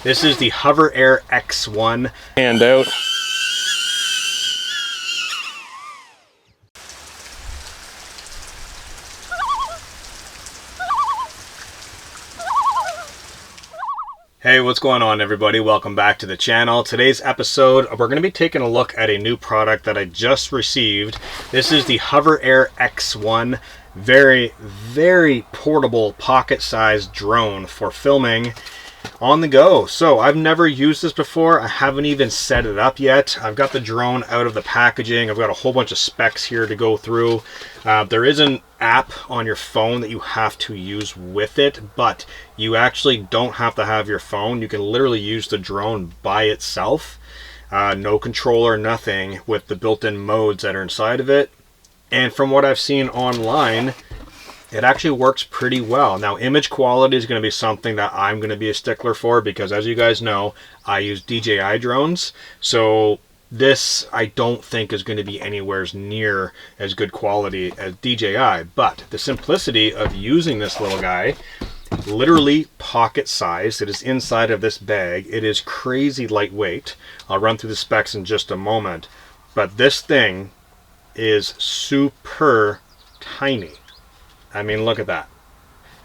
This is the Hover Air X1. Hand out. Hey, what's going on everybody? Welcome back to the channel. Today's episode, we're going to be taking a look at a new product that I just received. This is the Hover Air X1. Very, very portable pocket-sized drone for filming on the go. So I've never used this before. I haven't even set it up yet. I've got the drone out of the packaging. I've got a whole bunch of specs here to go through. There is an app on your phone that you have to use with it, but you actually don't have to have your phone. You can literally use the drone by itself. No controller, nothing, with the built-in modes that are inside of it. And from what I've seen online, it actually works pretty well. Now, image quality is going to be something that I'm going to be a stickler for because, as you guys know, I use DJI drones. So this, I don't think, is going to be anywhere near as good quality as DJI. But the simplicity of using this little guy, literally pocket sized, it is inside of this bag. It is crazy lightweight. I'll run through the specs in just a moment. But this thing is super tiny. I mean, look at that.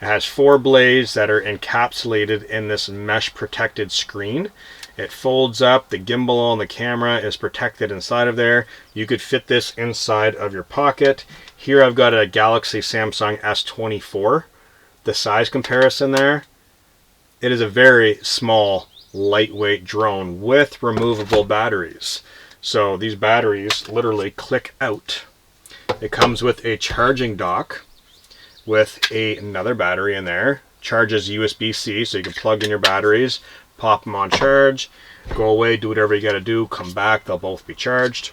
It has 4 blades that are encapsulated in this mesh protected screen. It folds up. The gimbal on the camera is protected inside of there. You could fit this inside of your pocket. Here I've got a Galaxy Samsung S24. The size comparison there. It is a very small, lightweight drone with removable batteries. So these batteries literally click out. It comes with a charging dock with another battery in there. Charges USB-C, so you can plug in your batteries, pop them on charge, go away, do whatever you got to do, come back, they'll both be charged.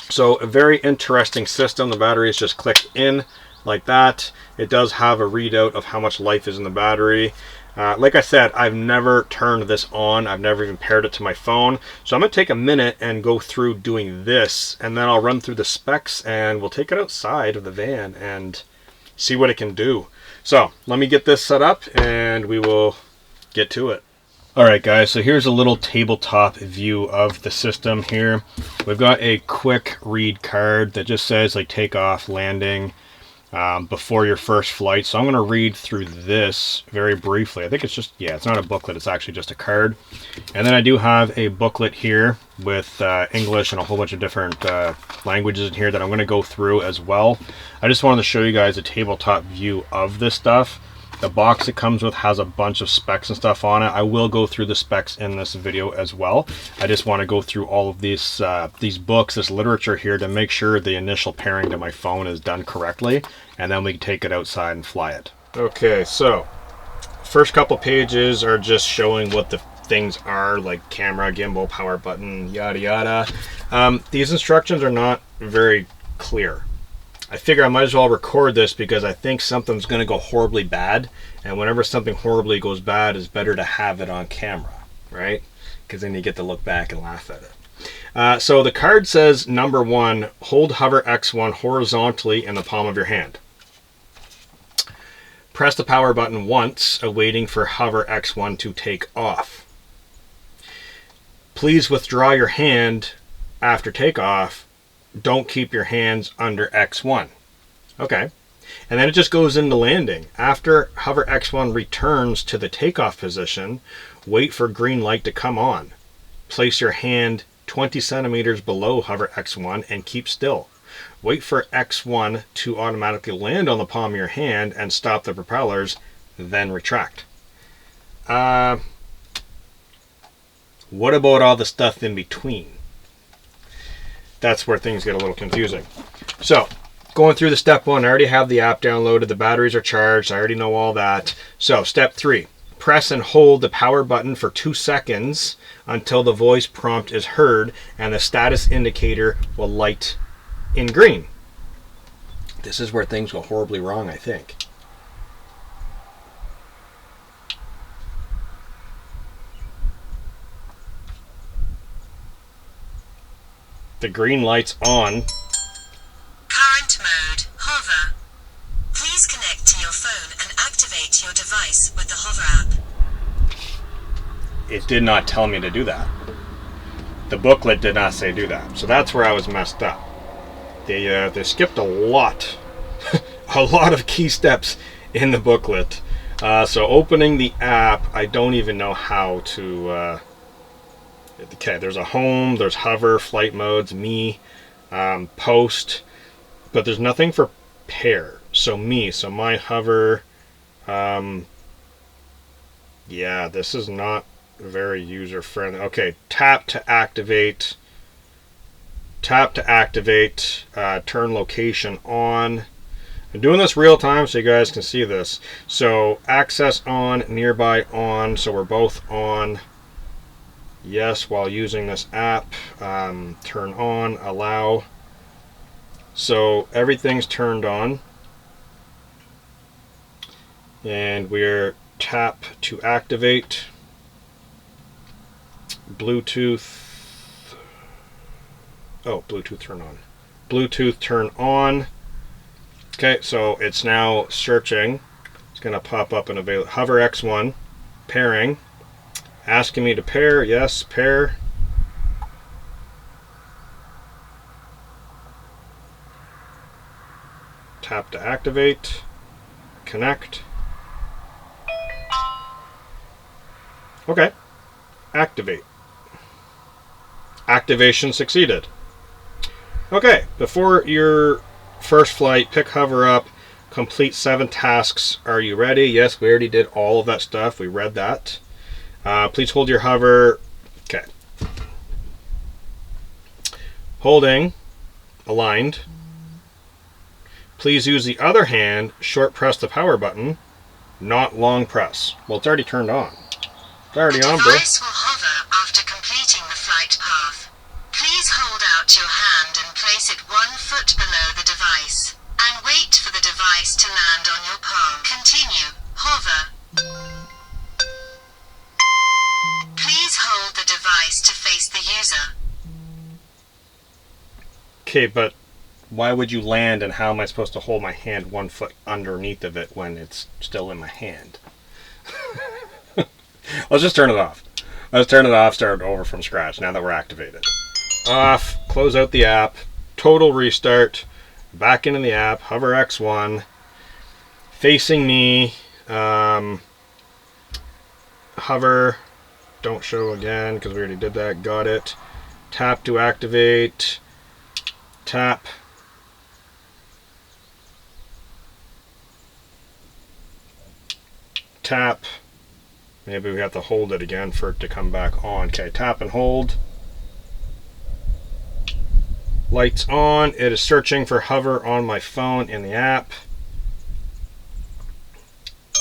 So a very interesting system. The batteries just click in like that. It does have a readout of how much life is in the battery. Like I said, I've never turned this on. I've never even paired it to my phone. So I'm going to take a minute and go through doing this, and then I'll run through the specs and we'll take it outside of the van and see what it can do. So let me get this set up and we will get to it. Alright guys, so here's a little tabletop view of the system here. We've got a quick read card that just says like takeoff, landing, before your first flight. So I'm going to read through this very briefly. I think it's just, yeah, it's not a booklet, it's actually just a card. And then I do have a booklet here with English and a whole bunch of different languages in here that I'm going to go through as well. I just wanted to show you guys a tabletop view of this stuff. The box it comes with has a bunch of specs and stuff on it. I will go through the specs in this video as well. I just want to go through all of these books, this literature here, to make sure the initial pairing to my phone is done correctly, and then we can take it outside and fly it. Okay, so first couple pages are just showing what the things are, like camera, gimbal, power button, yada yada. These instructions are not very clear. I figure I might as well record this because I think something's going to go horribly bad, and whenever something horribly goes bad, it's better to have it on camera, right? Because then you get to look back and laugh at it. So the card says, number 1, hold Hover X1 horizontally in the palm of your hand. Press the power button once, awaiting for Hover X1 to take off. Please withdraw your hand after takeoff. Don't keep your hands under X1. Okay. And then it just goes into landing. After Hover X1 returns to the takeoff position, wait for green light to come on. Place your hand 20 centimeters below Hover X1 and keep still. Wait for X1 to automatically land on the palm of your hand and stop the propellers, then retract. What about all the stuff in between? That's where things get a little confusing. So, going through the step 1, I already have the app downloaded, the batteries are charged, I already know all that. So, step 3, press and hold the power button for 2 seconds until the voice prompt is heard and the status indicator will light in green. This is where things go horribly wrong, I think. The green light's on. Current mode, hover. Please connect to your phone and activate your device with the Hover app. it did not tell me to do that. The booklet did not say do that. So that's where I was messed up. They skipped a lot, a lot of key steps in the booklet. So opening the app, I don't even know how to... okay, there's a home, there's hover, flight modes, me, post, but there's nothing for pair. So me, so my hover, yeah, this is not very user friendly. Okay, tap to activate, turn location on. I'm doing this real time so you guys can see this. So access on, nearby on, so we're both on. Yes, while using this app. Turn on, allow. So everything's turned on. And we're tap to activate. Bluetooth. Oh, Bluetooth turn on. Bluetooth turn on. Okay, so it's now searching. It's going to pop up in hover X1, pairing. Asking me to pair. Yes, pair. Tap to activate. Connect. Okay. Activate. Activation succeeded. Okay, before your first flight, pick hover up, complete 7 tasks. Are you ready? Yes, we already did all of that stuff. We read that. Please hold your hover. Okay. Holding, aligned. Please use the other hand, short press the power button, not long press. Well, it's already turned on. It's already on, bro. The device will hover after completing the flight path. Please hold out your hand and place it 1 foot below the device. And wait for the device to land on your palm. Continue. Hover. Please hold the device to face the user. Okay, but why would you land and how am I supposed to hold my hand 1 foot underneath of it when it's still in my hand? Let's just turn it off. Let's turn it off, start over from scratch now that we're activated. Off, close out the app, total restart, back into the app, hover X1, facing me, hover, don't show again because we already did that, got it. Tap to activate, tap. Tap. Maybe we have to hold it again for it to come back on. Okay, tap and hold. Lights on. It is searching for hover on my phone in the app.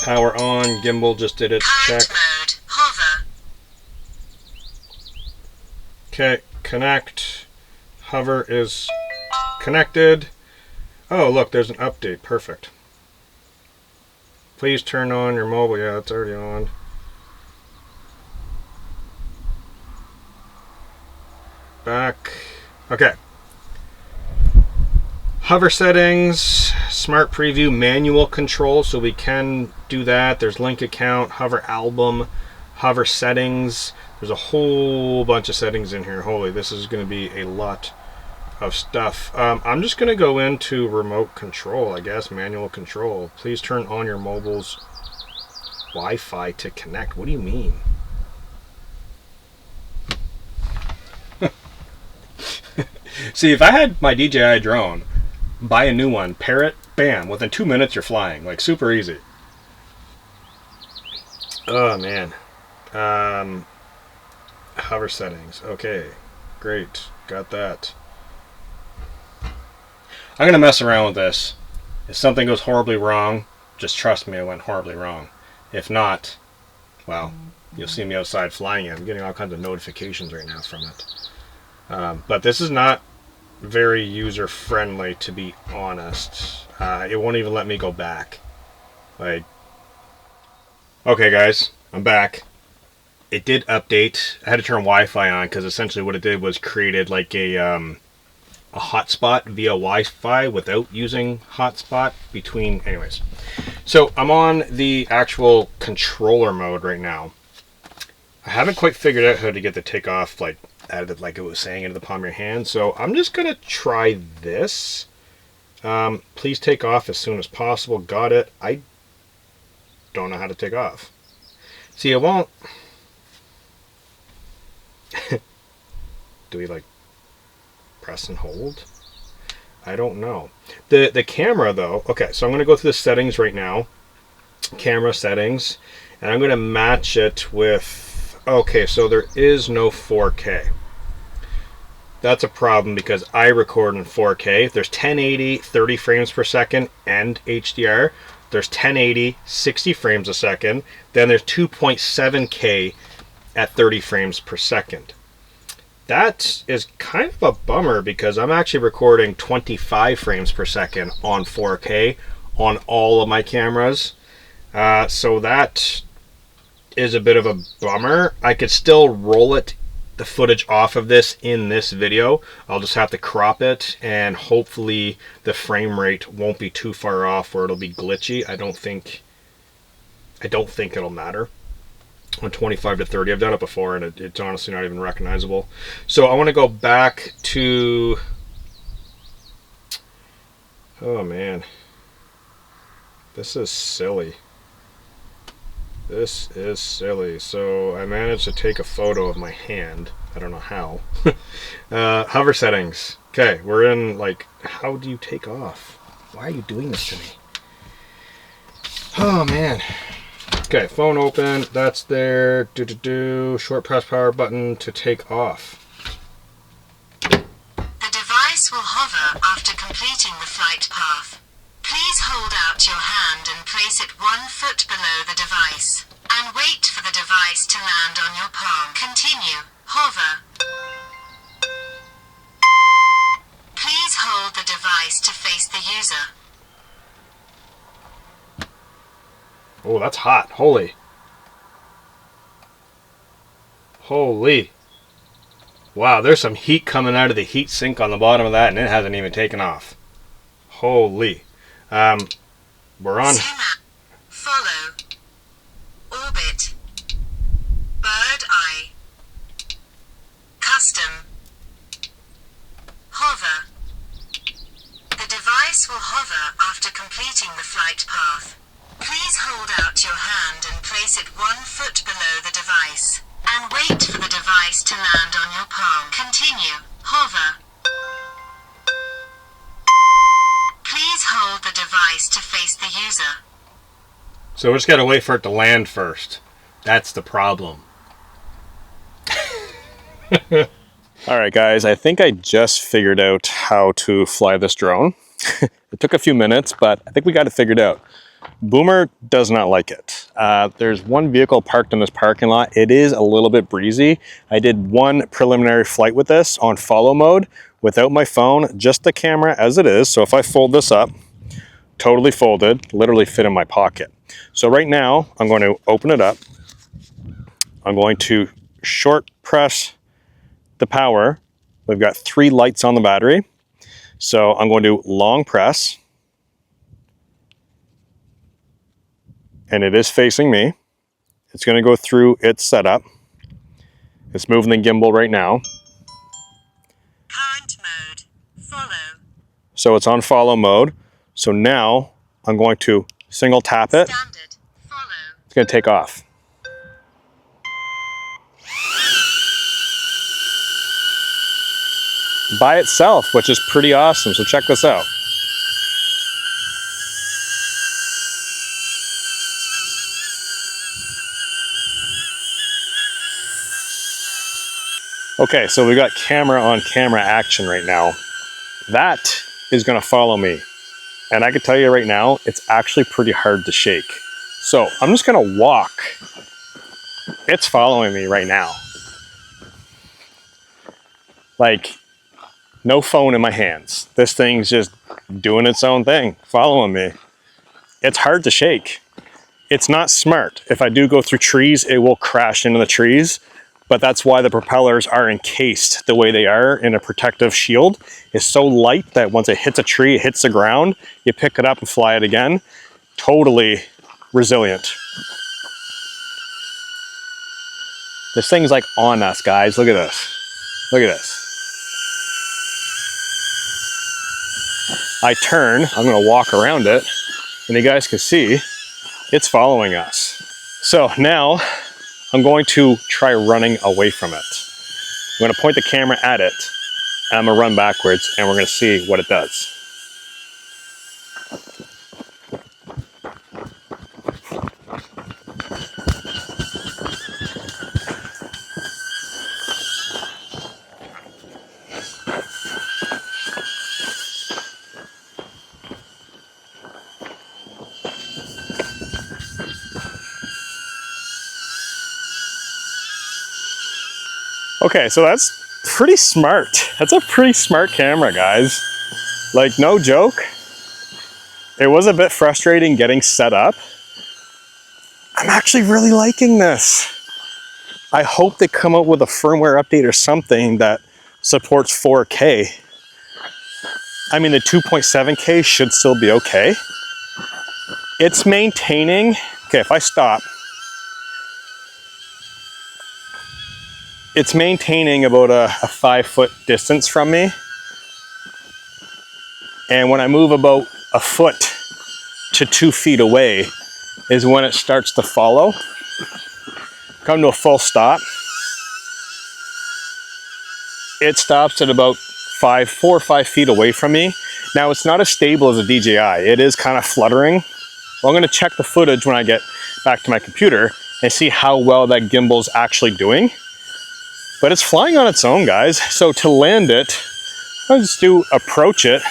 Power on. Gimbal just did its check. Mode. Hover. Okay, connect. Hover is connected. Oh, look, there's an update. Perfect. Please turn on your mobile. Yeah, it's already on. Back. Okay. Hover settings, smart preview, manual control, so we can do that. There's link account, hover album, hover settings. There's a whole bunch of settings in here. Holy, this is going to be a lot of stuff. I'm just going to go into remote control, I guess, manual control. Please turn on your mobile's Wi-Fi to connect. What do you mean? See, if I had my DJI drone, buy a new one, pair it, bam, within 2 minutes you're flying. Like, super easy. Oh, man. Hover settings. Okay, great. Got that. I'm going to mess around with this. If something goes horribly wrong, just trust me, it went horribly wrong. If not, well, you'll see me outside flying it. I'm getting all kinds of notifications right now from it. But this is not very user-friendly, to be honest. It won't even let me go back. Like, okay, guys, I'm back. It did update. I had to turn Wi-Fi on because essentially what it did was created like a hotspot via Wi-Fi without using hotspot between. Anyways, so I'm on the actual controller mode right now. I haven't quite figured out how to get the takeoff like out of it, like it was saying, into the palm of your hand. So I'm just gonna try this. Please take off as soon as possible. Got it. I don't know how to take off. See, it won't. Do we like press and hold? I don't know. The camera though, okay, so I'm going to go through the settings right now. Camera settings, and I'm going to match it with, okay, so there is no 4K. That's a problem because I record in 4K. There's 1080 30 frames per second and HDR. There's 1080 60 frames a second. Then there's 2.7K at 30 frames per second. That is kind of a bummer because I'm actually recording 25 frames per second on 4K on all of my cameras. So that is a bit of a bummer. I could still roll the footage off of this in this video. I'll just have to crop it, and hopefully the frame rate won't be too far off or it'll be glitchy. I don't think it'll matter. On 25 to 30, I've done it before, and it's honestly not even recognizable. So I want to go back to, oh man, this is silly. This is silly. So I managed to take a photo of my hand. I don't know how. Hover settings. Okay, we're in, like, how do you take off? Why are you doing this to me? Oh man. Okay, phone open, that's there. Short press power button to take off. The device will hover after completing the flight path. Please hold out your hand and place it 1 foot below the device. And wait for the device to land on your palm. Continue. Hover. Please hold the device to face the user. Oh, that's hot. Holy. Holy. Wow, there's some heat coming out of the heat sink on the bottom of that, and it hasn't even taken off. Holy. We're on. Zoom out. Follow. Orbit. Bird eye. Custom. Hover. The device will hover after completing the flight path. Please hold out your hand and place it 1 foot below the device. And wait for the device to land on your palm. Continue. Hover. Please hold the device to face the user. So we just gotta wait for it to land first. That's the problem. Alright guys, I think I just figured out how to fly this drone. It took a few minutes, but I think we got it figured out. Boomer does not like it. There's one vehicle parked in this parking lot. It is a little bit breezy. I did one preliminary flight with this on follow mode without my phone, just the camera as it is. So if I fold this up, totally folded, literally fit in my pocket. So right now, I'm going to open it up. I'm going to short press the power. We've got 3 lights on the battery. So I'm going to long press. And it is facing me. It's going to go through its setup. It's moving the gimbal right now. Current mode. Follow. So it's on follow mode. So now I'm going to single tap it. Standard. Follow. It's going to take off. By itself, which is pretty awesome. So check this out. Okay, so we got camera on camera action right now. That is gonna follow me. And I can tell you right now, it's actually pretty hard to shake. So I'm just gonna walk. It's following me right now. Like, no phone in my hands. This thing's just doing its own thing, following me. It's hard to shake. It's not smart. If I do go through trees, it will crash into the trees. But that's why the propellers are encased the way they are in a protective shield. It's so light that once it hits a tree, it hits the ground, you pick it up and fly it again. Totally resilient. This thing's like on us, guys. Look at this. Look at this. I turn, I'm gonna walk around it, and you guys can see it's following us. So now I'm going to try running away from it. I'm gonna point the camera at it, and I'm gonna run backwards, and we're gonna see what it does. Okay, so that's pretty smart. That's a pretty smart camera, guys. Like, no joke. It was a bit frustrating getting set up. I'm actually really liking this. I hope they come out with a firmware update or something that supports 4K. I mean, the 2.7K should still be okay. It's maintaining, okay, if I stop, it's maintaining about a 5-foot distance from me. And when I move about a foot to 2 feet away is when it starts to follow. Come to a full stop. It stops at about 4 or 5 feet away from me. Now it's not as stable as a DJI. It is kind of fluttering. Well, I'm gonna check the footage when I get back to my computer and see how well that gimbal's actually doing. But it's flying on its own, guys. So to land it, I'll just approach it.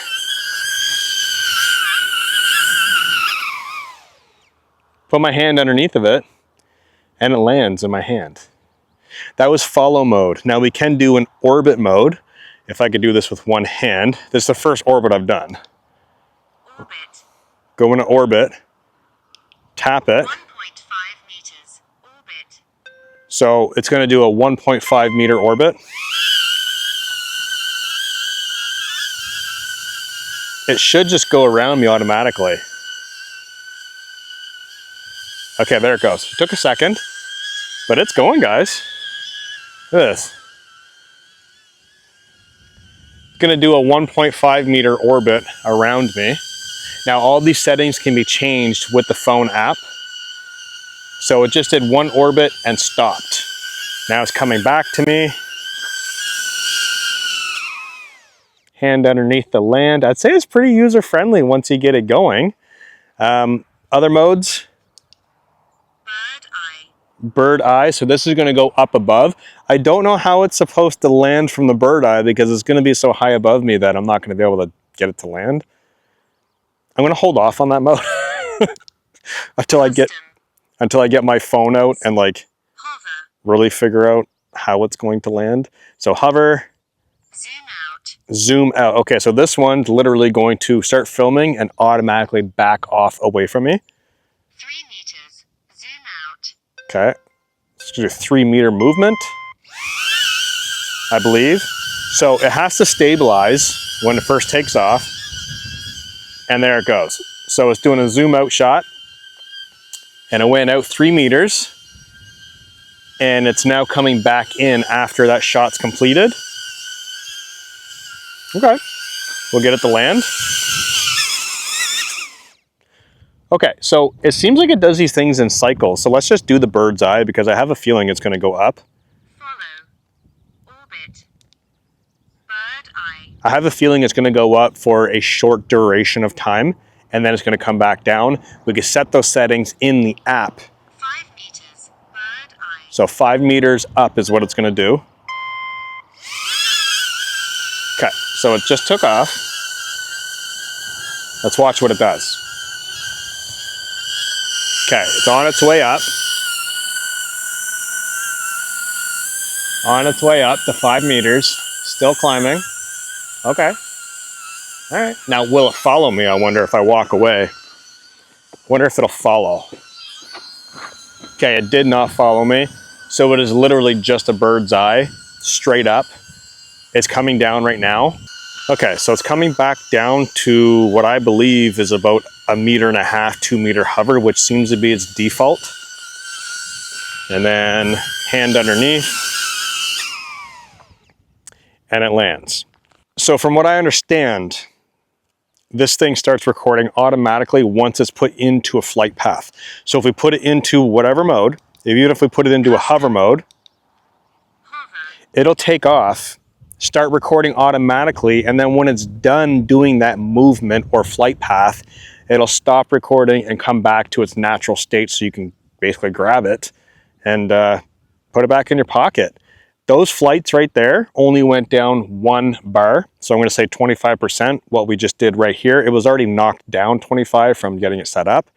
Put my hand underneath of it, and it lands in my hand. That was follow mode. Now we can do an orbit mode. If I could do this with one hand. This is the first orbit I've done. Orbit. Go into orbit, tap it. 1.5 meters. Orbit. So it's gonna do a 1.5 meter orbit. It should just go around me automatically. Okay, there it goes. It took a second, but it's going, guys. Look at this. It's gonna do a 1.5 meter orbit around me. Now all these settings can be changed with the phone app. So it just did one orbit and stopped. Now it's coming back to me. Hand underneath the land. I'd say it's pretty user-friendly once you get it going. Other modes. Bird eye, so this is going to go up above. I don't know how it's supposed to land from the bird eye because it's going to be so high above me that I'm not going to be able to get it to land. I'm going to hold off on that mode until I get my phone out and like really figure out how it's going to land. So hover, zoom out. Okay, so this one's literally going to start filming and automatically back off away from me. 3 meters. Zoom out. Okay, let's do a 3 meter movement, I believe. So it has to stabilize when it first takes off, and there it goes. So it's doing a zoom out shot, and it went out 3 meters, and it's now coming back in after that shot's completed. Okay, we'll get it to land. Okay, so it seems like it does these things in cycles. So let's just do the bird's eye because I have a feeling it's going to go up. Follow. Orbit. Bird eye. I have a feeling it's going to go up for a short duration of time and then it's going to come back down. We can set those settings in the app. 5 meters. Bird eye. So 5 meters up is what it's going to do. Okay, so it just took off. Let's watch what it does. Okay, it's on its way up. On its way up to 5 meters, still climbing. Okay. All right. Now, will it follow me? I wonder if I walk away. Wonder if it'll follow. Okay, it did not follow me. So it is literally just a bird's eye, straight up. It's coming down right now. Okay, so it's coming back down to what I believe is about 1.5 meter, 2 meter hover, which seems to be its default. And then hand underneath, and it lands. So from what I understand, this thing starts recording automatically once it's put into a flight path. So if we put it into whatever mode, even if we put it into a hover mode, it'll take off, start recording automatically, and then when it's done doing that movement or flight path, it'll stop recording and come back to its natural state so you can basically grab it and put it back in your pocket. Those flights right there only went down 1 bar. So I'm going to say 25%, what we just did right here. It was already knocked down 25 from getting it set up.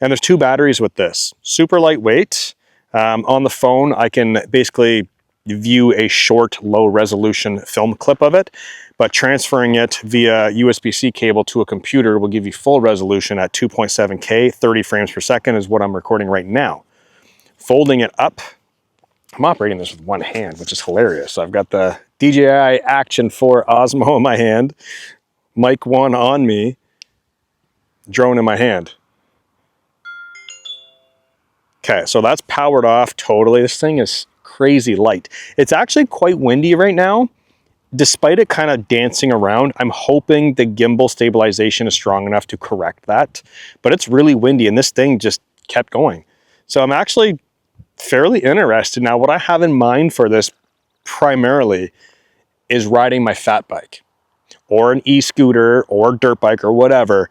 And there's 2 batteries with this. Super lightweight. On the phone, I can basically view a short, low resolution film clip of it, but transferring it via USB-C cable to a computer will give you full resolution at 2.7K, 30 frames per second is what I'm recording right now. Folding it up, I'm operating this with one hand, which is hilarious. So I've got the DJI Action 4 Osmo in my hand, Mic 1 on me, drone in my hand. Okay, so that's powered off totally. This thing is crazy light. It's actually quite windy right now. Despite it kind of dancing around, I'm hoping the gimbal stabilization is strong enough to correct that. But it's really windy and this thing just kept going. So I'm actually fairly interested. Now, what I have in mind for this primarily is riding my fat bike or an e-scooter or dirt bike or whatever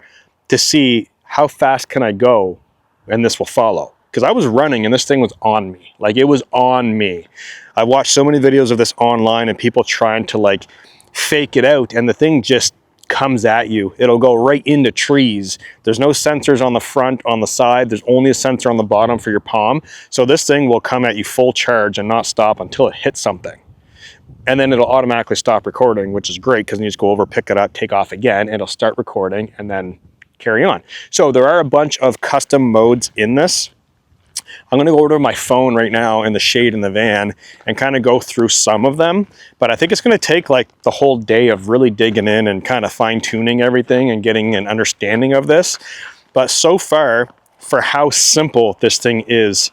to see how fast can I go and this will follow. Because I was running and this thing was on me. Like, it was on me. I watched so many videos of this online and people trying to like fake it out and the thing just comes at you. It'll go right into trees. There's no sensors on the front, on the side. There's only a sensor on the bottom for your palm. So this thing will come at you full charge and not stop until it hits something. And then it'll automatically stop recording, which is great because you just go over, pick it up, take off again, and it'll start recording and then carry on. So there are a bunch of custom modes in this. I'm going to go over to my phone right now in the shade in the van and kind of go through some of them. But I think it's going to take like the whole day of really digging in and kind of fine tuning everything and getting an understanding of this. But so far, for how simple this thing is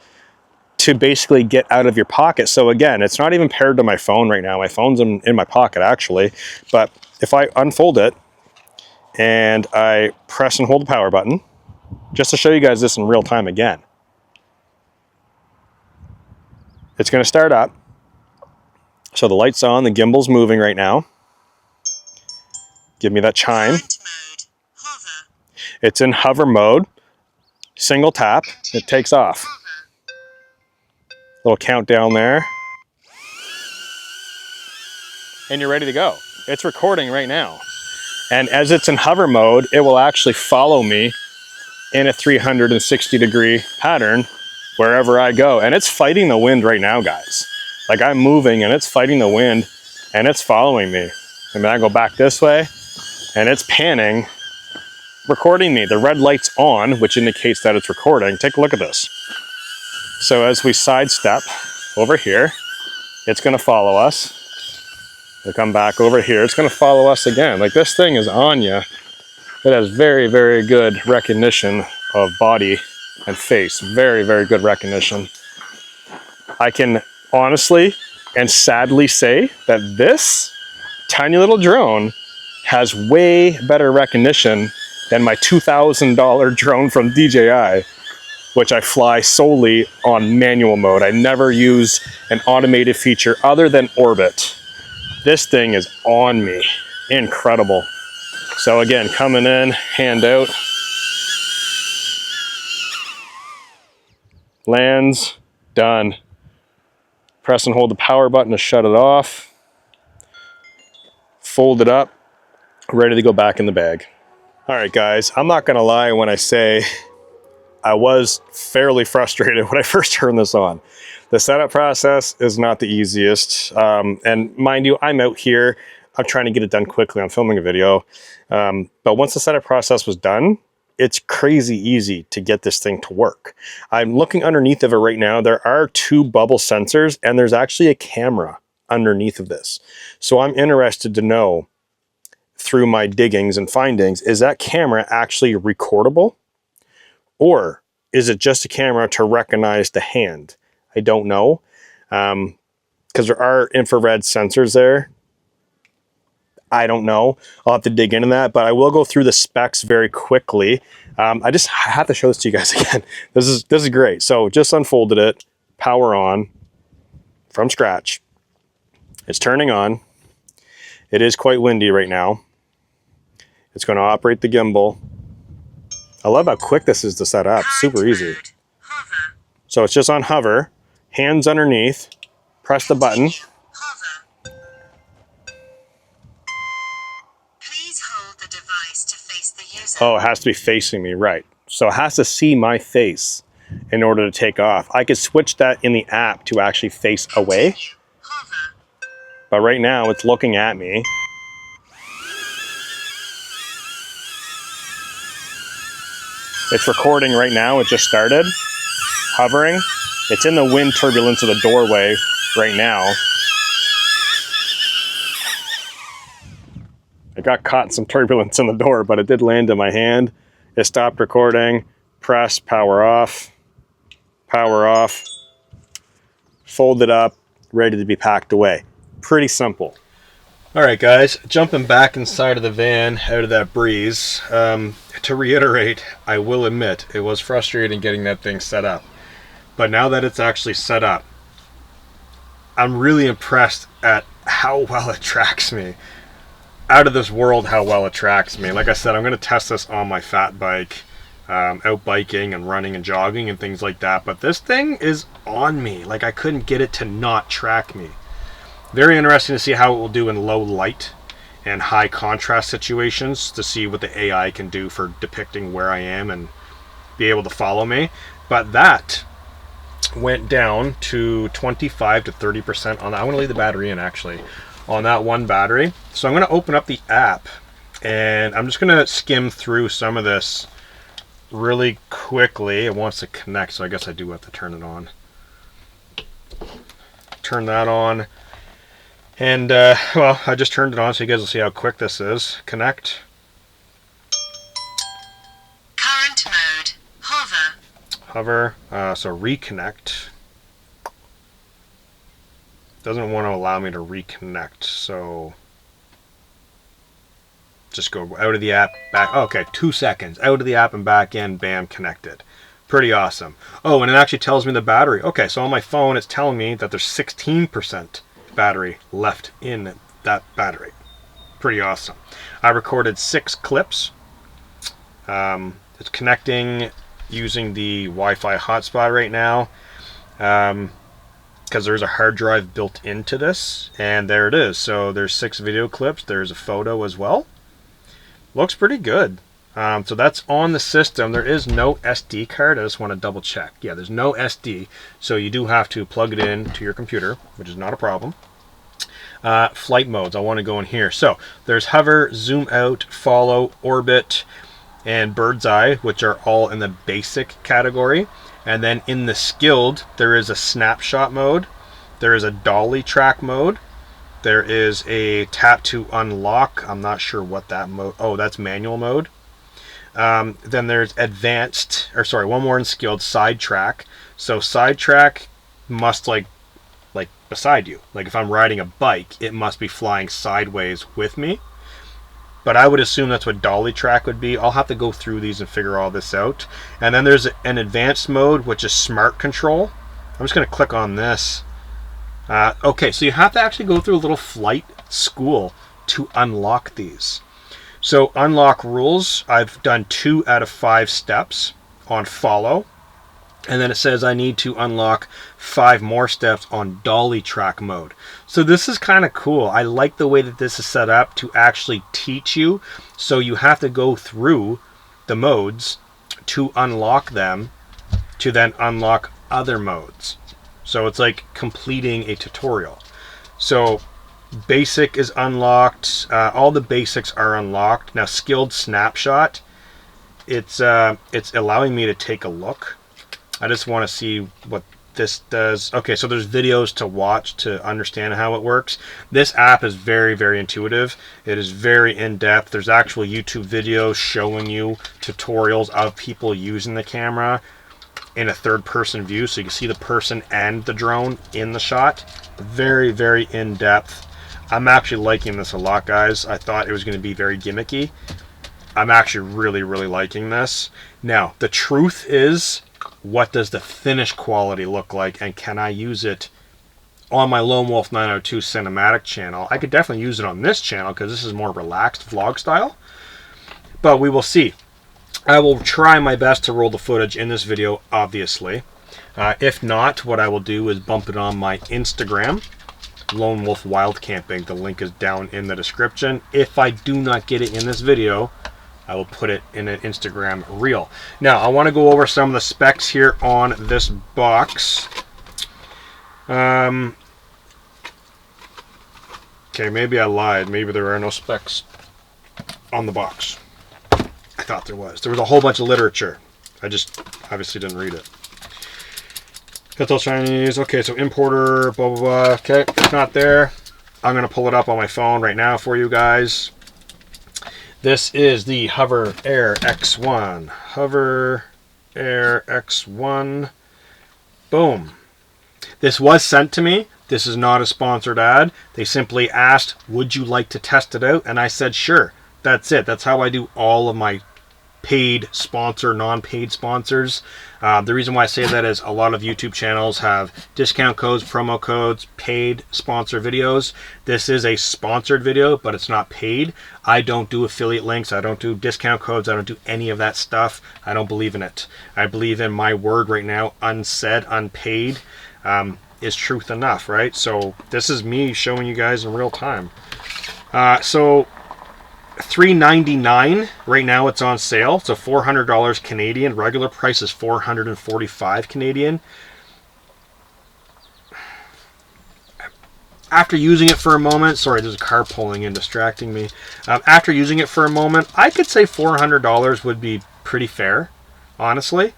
to basically get out of your pocket. So again, it's not even paired to my phone right now. My phone's in my pocket actually. But if I unfold it and I press and hold the power button, just to show you guys this in real time again. It's going to start up. So the light's on, the gimbal's moving right now. Give me that chime. It's in hover mode. Single tap, it takes off. Little countdown there. And you're ready to go. It's recording right now. And as it's in hover mode, it will actually follow me in a 360-degree pattern wherever I go. And it's fighting the wind right now, guys. Like, I'm moving and it's fighting the wind and it's following me. And then I go back this way and it's panning, recording me. The red light's on, which indicates that it's recording. Take a look at this. So as we sidestep over here, it's gonna follow us. We come back over here, it's gonna follow us again. Like, this thing is on you. It has very, very good recognition of body and face. Very, very good recognition. I can honestly and sadly say that this tiny little drone has way better recognition than my $2,000 drone from DJI, which I fly solely on manual mode. I never use an automated feature other than orbit. This thing is on me. Incredible. So again, coming in, hand out. Lands, done. Press and hold the power button to shut it off. Fold it up, ready to go back in the bag. All right, guys, I'm not gonna lie when I say I was fairly frustrated when I first turned this on. The setup process is not the easiest. And mind you, I'm out here, I'm trying to get it done quickly. I'm filming a video. But once the setup process was done, it's crazy easy to get this thing to work. I'm looking underneath of it right now. There are 2 bubble sensors and there's actually a camera underneath of this. So I'm interested to know through my diggings and findings, is that camera actually recordable? Or is it just a camera to recognize the hand? I don't know. because there are infrared sensors there. I don't know. I'll have to dig into that, but I will go through the specs very quickly. I just have to show this to you guys again. This is great. So just unfolded it, power on from scratch. It's turning on. It is quite windy right now. It's going to operate the gimbal. I love how quick this is to set up. Super easy. So it's just on hover, hands underneath, press the button. Oh, it has to be facing me, right. So it has to see my face in order to take off. I could switch that in the app to actually face away. But right now it's looking at me. It's recording right now, it just started. Hovering. It's in the wind turbulence of the doorway right now. I got caught in some turbulence in the door, but it did land in my hand. It stopped recording. Press, power off, fold it up, ready to be packed away. Pretty simple. All right, guys, jumping back inside of the van out of that breeze. To reiterate, I will admit it was frustrating getting that thing set up. But now that it's actually set up, I'm really impressed at how well it tracks me. Out of this world how well it tracks me. Like I said, I'm going to test this on my fat bike, out biking and running and jogging and things like that. But this thing is on me. Like, I couldn't get it to not track me. Very interesting to see how it will do in low light and high contrast situations, to see what the AI can do for depicting where I am and be able to follow me. But that went down to 25 to 30% on that. I'm going to leave the battery in, actually, on that one battery. So I'm going to open up the app and I'm just going to skim through some of this really quickly. It wants to connect, so I guess I do have to turn it on. Turn that on. And, well, I just turned it on so you guys will see how quick this is. Connect. Current mode. Hover. Hover. So reconnect. Doesn't want to allow me to reconnect, so just go out of the app, back. Okay, 2 seconds. Out of the app and back in, bam, connected. Pretty awesome. Oh, and it actually tells me the battery. Okay, so on my phone, it's telling me that there's 16% battery left in that battery. Pretty awesome. I recorded 6 clips. It's connecting using the Wi-Fi hotspot right now. Because there's a hard drive built into this, and there it is. So there's 6 video clips. There's a photo as well. Looks pretty good. So that's on the system. There is no SD card. I just want to double check. Yeah, there's no SD, so you do have to plug it in to your computer, which is not a problem. Flight modes, I want to go in here. So there's hover, zoom out, follow, orbit, and bird's eye, which are all in the basic category. And then in the skilled, there is a snapshot mode, there is a dolly track mode, there is a tap to unlock. I'm not sure what that mode, oh, that's manual mode. Then there's advanced, or sorry, one more in skilled, sidetrack. So sidetrack must like beside you. Like if I'm riding a bike, it must be flying sideways with me. But I would assume that's what dolly track would be. I'll have to go through these and figure all this out. And then there's an advanced mode, which is smart control. I'm just going to click on this. Okay, so you have to actually go through a little flight school to unlock these. So unlock rules, I've done 2 out of 5 steps on follow. And then it says I need to unlock 5 more steps on dolly track mode. So this is kind of cool. I like the way that this is set up to actually teach you. So you have to go through the modes to unlock them, to then unlock other modes. So it's like completing a tutorial. So basic is unlocked. All the basics are unlocked. Now skilled snapshot, it's allowing me to take a look. I just want to see what this does. Okay, so there's videos to watch to understand how it works. This app is very, very intuitive. It is very in-depth. There's actual YouTube videos showing you tutorials of people using the camera. in a third-person view, so you can see the person and the drone in the shot. Very, very in-depth. I'm actually liking this a lot, guys. I thought it was going to be very gimmicky. I'm actually really, really liking this. Now, the truth is, what does the finish quality look like, and can I use it on my Lone Wolf 902 cinematic channel? I could definitely use it on this channel because this is more relaxed vlog style, but we will see. I will try my best to roll the footage in this video, obviously. If not, what I will do is bump it on my Instagram, Lone Wolf Wild Camping. The link is down in the description. If I do not get it in this video, I will put it in an Instagram reel. Now, I want to go over some of the specs here on this box. Okay, maybe I lied. Maybe there are no specs on the box. I thought there was. There was a whole bunch of literature. I just obviously didn't read it. That's all Chinese. Okay, so importer, blah, blah, blah. Okay, it's not there. I'm going to pull it up on my phone right now for you guys. This is the Hover Air X1. Hover Air X1. Boom. This was sent to me. This is not a sponsored ad. They simply asked, would you like to test it out? And I said, sure. That's it. That's how I do all of my paid sponsor, non-paid sponsors. The reason why I say that is a lot of YouTube channels have discount codes, promo codes, paid sponsor videos. This is a sponsored video, but it's not paid. I don't do affiliate links. I don't do discount codes. I don't do any of that stuff. I don't believe in it. I believe in my word right now, unsaid, unpaid, is truth enough, right? So this is me showing you guys in real time. So $399 right now, it's on sale, so $400 Canadian. Regular price is $445 Canadian. After using it for a moment, sorry, there's a car pulling in distracting me. After using it for a moment, I could say $400 would be pretty fair, honestly,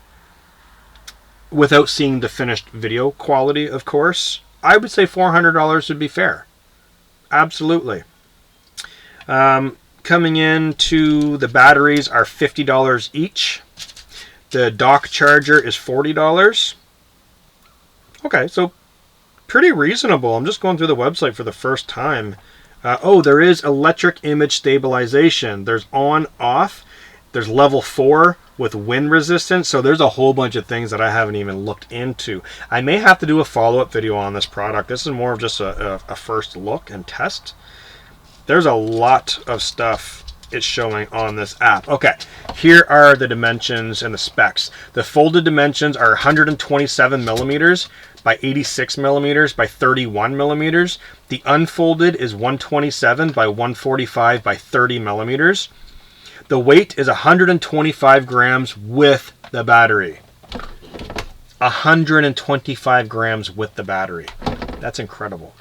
without seeing the finished video quality, of course. I would say $400 would be fair, absolutely. Coming into the batteries are $50 each. The dock charger is $40. Okay, so pretty reasonable. I'm just going through the website for the first time. Oh, there is electric image stabilization. There's on, off. There's level 4 with wind resistance. So there's a whole bunch of things that I haven't even looked into. I may have to do a follow-up video on this product. This is more of just a first look and test. There's a lot of stuff it's showing on this app. Okay, here are the dimensions and the specs. The folded dimensions are 127 millimeters by 86 millimeters by 31 millimeters. The unfolded is 127 by 145 by 30 millimeters. The weight is 125 grams with the battery. 125 grams with the battery. That's incredible.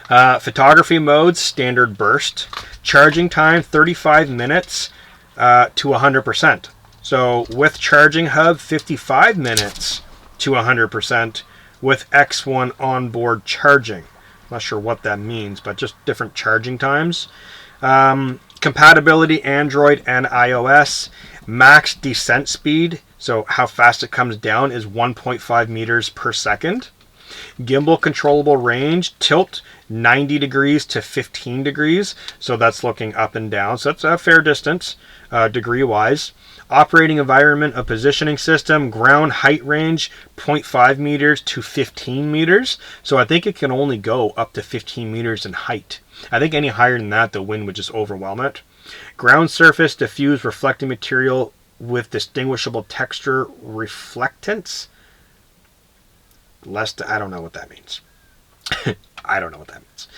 Photography mode, standard burst. Charging time, 35 minutes to 100%. So with charging hub, 55 minutes to 100% with X1 onboard charging. Not sure what that means, but just different charging times. Compatibility Android and iOS. Max descent speed, so how fast it comes down, is 1.5 meters per second. Gimbal controllable range, tilt 90 degrees to 15 degrees, so that's looking up and down, so that's a fair distance degree wise. Operating environment, a positioning system, ground height range 0.5 meters to 15 meters, so I think it can only go up to 15 meters in height. I think any higher than that the wind would just overwhelm it. Ground surface, diffused reflecting material with distinguishable texture reflectance. I don't know what that means. I don't know what that means.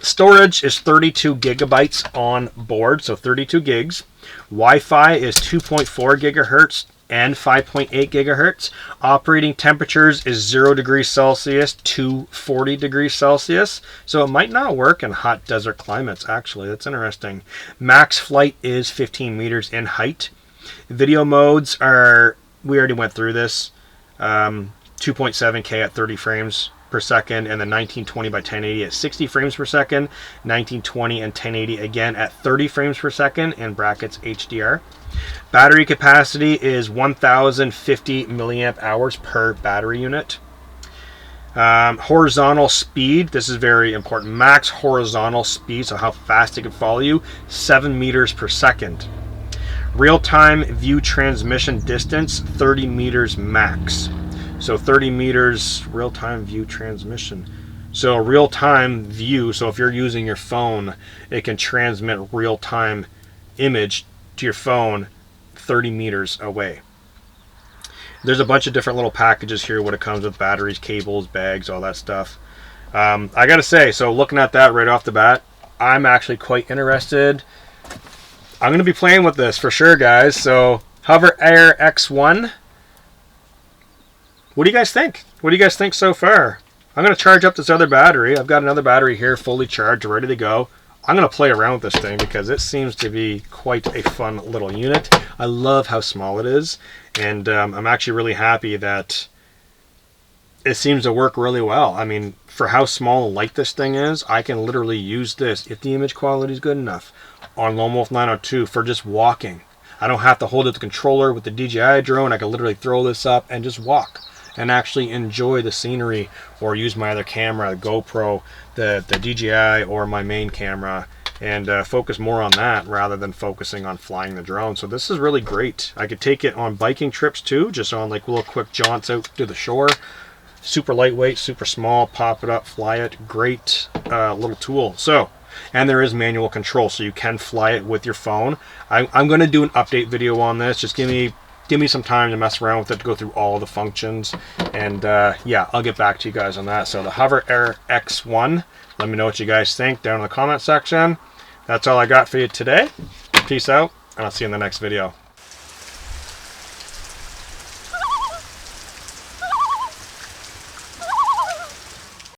Storage is 32 gigabytes on board, so 32 gigs. Wi-Fi is 2.4 gigahertz and 5.8 gigahertz. Operating temperatures is 0 degrees Celsius to 40 degrees Celsius, so it might not work in hot desert climates, actually. That's interesting. Max flight is 15 meters in height. Video modes are, we already went through this, 2.7K at 30 frames per second, and then 1920 by 1080 at 60 frames per second, 1920 and 1080 again at 30 frames per second in brackets HDR. Battery capacity is 1050 milliamp hours per battery unit. Horizontal speed, this is very important. Max horizontal speed, so how fast it can follow you, 7 meters per second. Real-time view transmission distance, 30 meters max. So 30 meters real-time view transmission. So real-time view, so if you're using your phone, it can transmit real-time image to your phone 30 meters away. There's a bunch of different little packages here when it comes with batteries, cables, bags, all that stuff. I gotta say, so looking at that right off the bat, I'm actually quite interested. I'm gonna be playing with this for sure, guys. So Hover Air X1. What do you guys think? What do you guys think so far? I'm gonna charge up this other battery. I've got another battery here fully charged, ready to go. I'm going to play around with this thing because it seems to be quite a fun little unit. I love how small it is, and I'm actually really happy that it seems to work really well. I mean, for how small and light this thing is, I can literally use this, if the image quality is good enough, on Lone Wolf 902 for just walking. I don't have to hold it the controller with the DJI drone. I can literally throw this up and just walk and actually enjoy the scenery, or use my other camera, the GoPro, the DJI, or my main camera, and focus more on that rather than focusing on flying the drone. So this is really great. I could take it on biking trips too, just on like little quick jaunts out to the shore. Super lightweight, super small, pop it up, fly it. Great little tool. So, and there is manual control, so you can fly it with your phone. I'm going to do an update video on this. Just give me some time to mess around with it, to go through all the functions, and yeah, I'll get back to you guys on that. So the Hover Air X1, let me know what you guys think down in the comment section. That's all I got for you today. Peace out, and I'll see you in the next video.